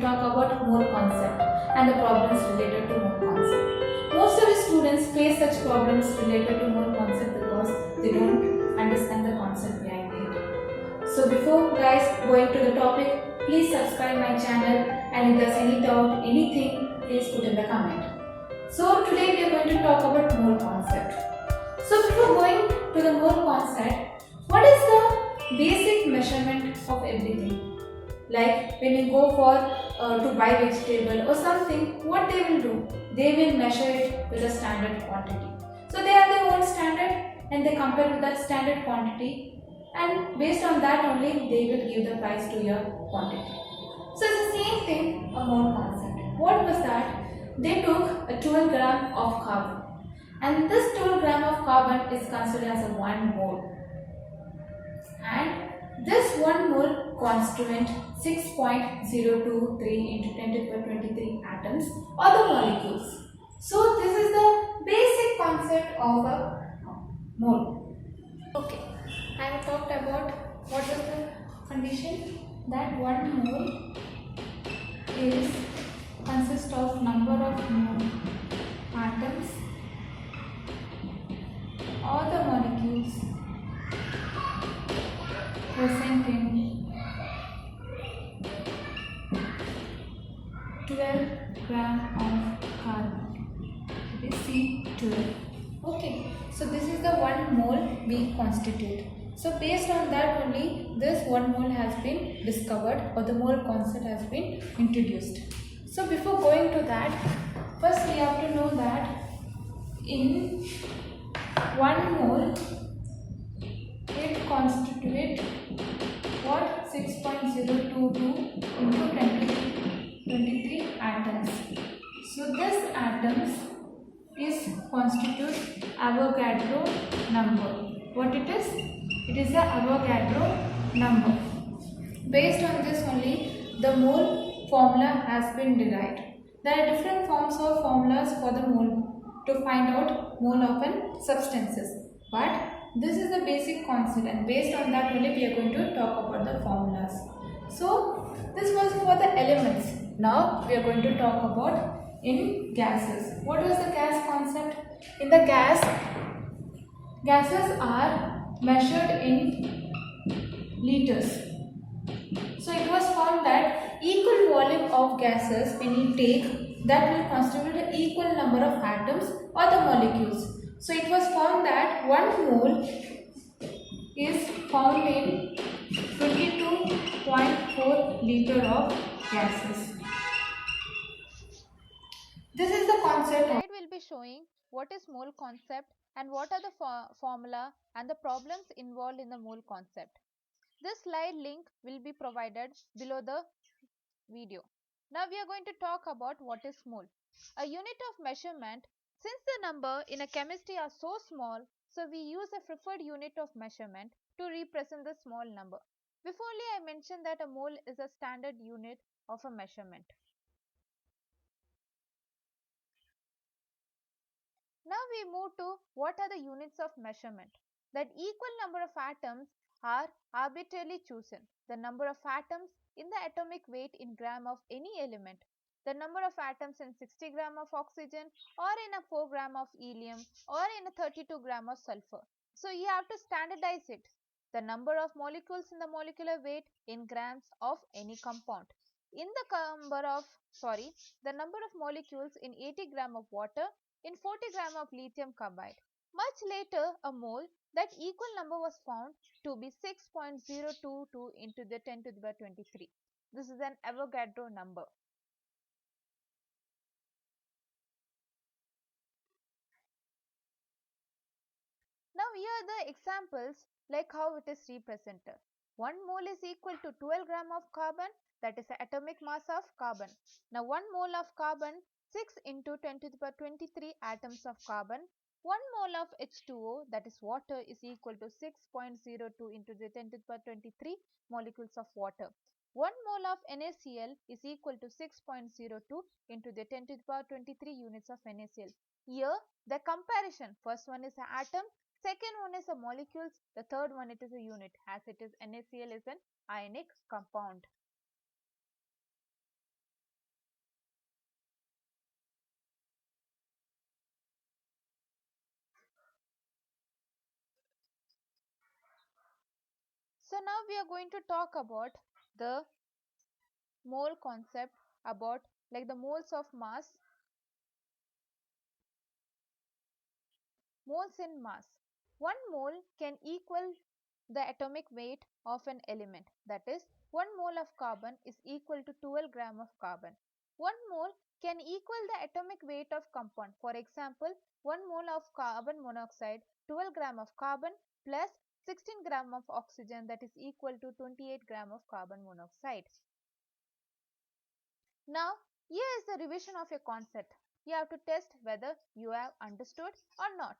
talk about mole concept and the problems related to mole concept. Most of the students face such problems related to mole concept because they don't understand the concept behind it. So before guys going to the topic, please subscribe my channel, and if there's any doubt, anything, please put in the comment. So today we are going to talk about mole concept. So before going to the mole concept, what is the basic measurement of everything? Like when you go for to buy vegetable or something, what they will do? They will measure it with a standard quantity. So they have their own standard and they compare with that standard quantity, and based on that only they will give the price to your quantity. So it's the same thing, a mole concept. What was that? They took a 12 gram of carbon, and this 12 gram of carbon is considered as a 1 mole, and this 1 mole constituent 6.023 into 10 to the power 23 atoms or the molecules. So this is the basic concept of a mole. Okay, I have talked about what is the condition, that 1 mole is consists of number of mole atoms or the molecules present in 12 gram of carbon. It is C12. Okay, so this is the 1 mole we constitute. So based on that only this 1 mole has been discovered, or the mole concept has been introduced. So before going to that, first we have to know that in 1 mole it constitutes what? 6.022 into 10 to the 23 atoms. So this atoms is constitute Avogadro number. What it is? It is the Avogadro number. Based on this only the mole formula has been derived. There are different forms of formulas for the mole to find out mole of an substances, but this is the basic concept, and based on that only we are going to talk about the formulas. So this was for the elements. Now we are going to talk about in gases. What was the gas concept? In the gases are measured in liters. So it was found that equal volume of gases when you take, that will constitute an equal number of atoms or the molecules. So it was found that 1 mole is found in 22.4 liter of gases. This is the concept of. Slide will be showing what is mole concept and what are the formula and the problems involved in the mole concept. This slide link will be provided below the video. Now we are going to talk about what is mole. A unit of measurement. Since the number in a chemistry are so small, so we use a preferred unit of measurement to represent the small number. Beforely I mentioned that a mole is a standard unit of a measurement. Now we move to what are the units of measurement. That equal number of atoms are arbitrarily chosen. The number of atoms in the atomic weight in gram of any element. The number of atoms in 60 gram of oxygen, or in a 4 gram of helium, or in a 32 gram of sulfur. So you have to standardize it. The number of molecules in the molecular weight in grams of any compound. In the number of molecules in 80 gram of water, in 40 gram of lithium carbide. Much later, a mole, that equal number was found to be 6.022 into the 10 to the power 23. This is an Avogadro number. Now here are the examples like how it is represented. 1 mole is equal to 12 gram of carbon, that is the atomic mass of carbon. Now 1 mole of carbon, 6 into 10 to the power 23 atoms of carbon. 1 mole of H2O, that is water, is equal to 6.02 into the 10 to the power 23 molecules of water. 1 mole of NaCl is equal to 6.02 into the 10 to the power 23 units of NaCl. Here the comparison, first one is the atom, second one is the molecules, the third one it is a unit, as it is NaCl is an ionic compound. So now we are going to talk about the mole concept, about like the moles of mass, moles in mass. 1 mole can equal the atomic weight of an element, that is 1 mole of carbon is equal to 12 gram of carbon. 1 mole can equal the atomic weight of compound. For example, 1 mole of carbon monoxide, 12 gram of carbon plus 16 gram of oxygen, that is equal to 28 gram of carbon monoxide. Now, here is the revision of your concept. You have to test whether you have understood or not.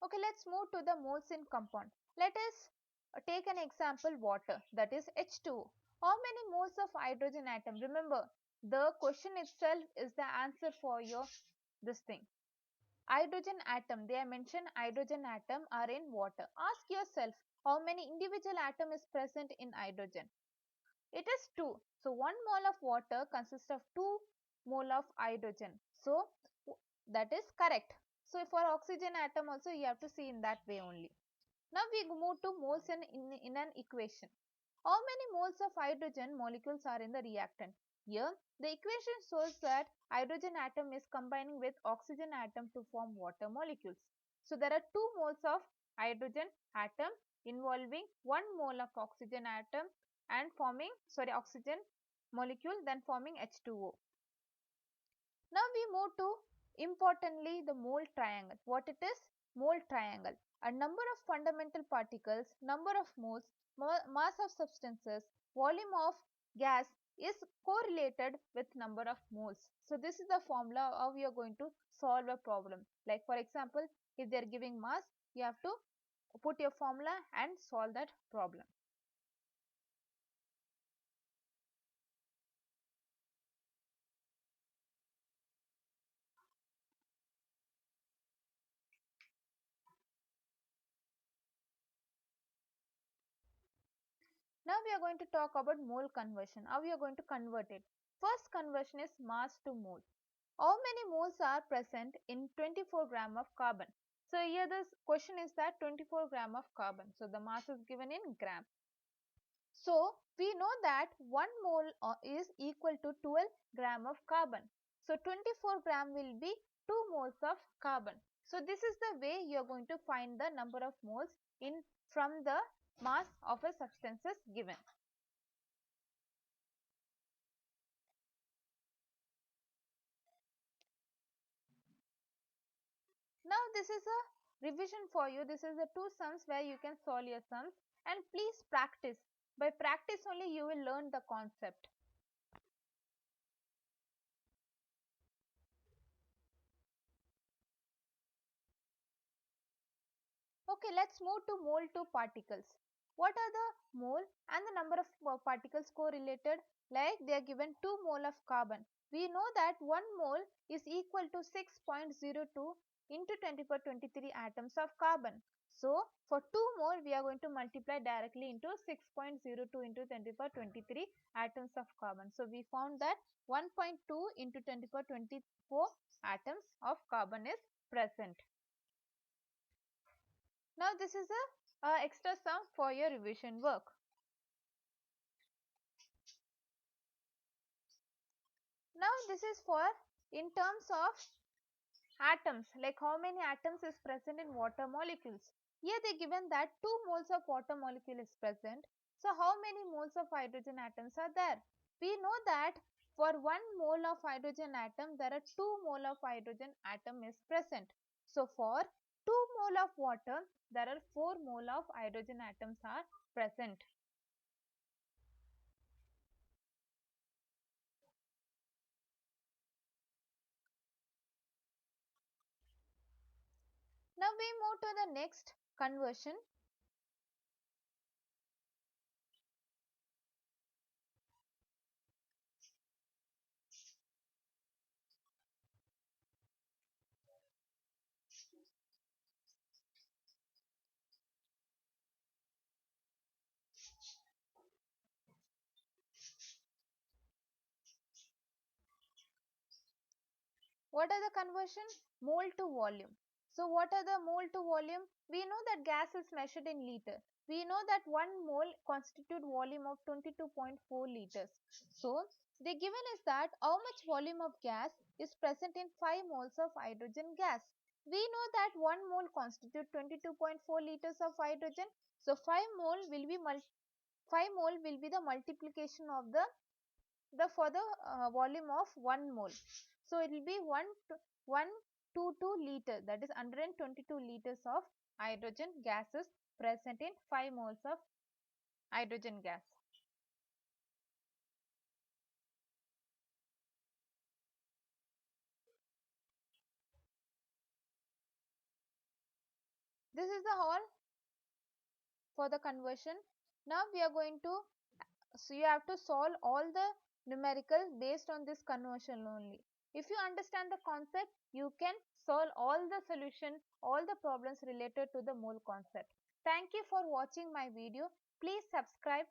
Okay, let's move to the moles in compound. Let us take an example, water, that is H2O. How many moles of hydrogen atom? Remember, the question itself is the answer for your this thing. Hydrogen atom, they are mentioned hydrogen atom are in water. Ask yourself how many individual atom is present in hydrogen. It is 2. So 1 mole of water consists of 2 mole of hydrogen. So that is correct. So for oxygen atom also you have to see in that way only. Now we move to moles in an equation. How many moles of hydrogen molecules are in the reactant? Here the equation shows that hydrogen atom is combining with oxygen atom to form water molecules. So there are 2 moles of hydrogen atom involving 1 mole of oxygen atom and forming oxygen molecule, then forming H2O. Now we move to importantly the mole triangle. What it is? Mole triangle. A number of fundamental particles, number of moles, mass of substances, volume of gas is correlated with number of moles. So this is the formula how we are going to solve a problem. Like for example, if they are giving mass, you have to put your formula and solve that problem. Now we are going to talk about mole conversion. How we are going to convert it. First conversion is mass to mole. How many moles are present in 24 gram of carbon? So here the question is that 24 gram of carbon. So the mass is given in gram. So we know that 1 mole is equal to 12 gram of carbon. So 24 gram will be 2 moles of carbon. So this is the way you are going to find the number of moles in from the mass of a substance is given. Now this is a revision for you. This is the 2 sums where you can solve your sums, and please practice. By practice only you will learn the concept. Okay, let's move to mole to particles. What are the mole and the number of particles correlated? Like they are given 2 mole of carbon. We know that 1 mole is equal to 6.02 into 10 to the power 23 atoms of carbon. So for 2 mole we are going to multiply directly into 6.02 into 10 to the power 23 atoms of carbon. So we found that 1.2 into 10 to the power 24 atoms of carbon is present. Now this is a extra sum for your revision work. Now this is for in terms of atoms, like how many atoms is present in water molecules. Here they given that 2 moles of water molecule is present. So how many moles of hydrogen atoms are there? We know that for 1 mole of hydrogen atom there are 2 mole of hydrogen atom is present. So for 2 mole of water there are 4 mole of hydrogen atoms are present. Now we move to the next conversion. What are the conversion? Mole to volume. So what are the mole to volume? We know that gas is measured in liter. We know that 1 mole constitute volume of 22.4 liters. So the given is that how much volume of gas is present in 5 moles of hydrogen gas. We know that 1 mole constitute 22.4 liters of hydrogen. So 5 mole will be 5 mole will be the multiplication of the for the volume of 1 mole. So it will be 122 liter, that is 122 liters of hydrogen gases present in 5 moles of hydrogen gas. This is the all for the conversion. Now we are going to, so you have to solve all the numerical based on this conversion only. If you understand the concept, you can solve all the solution, all the problems related to the mole concept. Thank you for watching my video. Please subscribe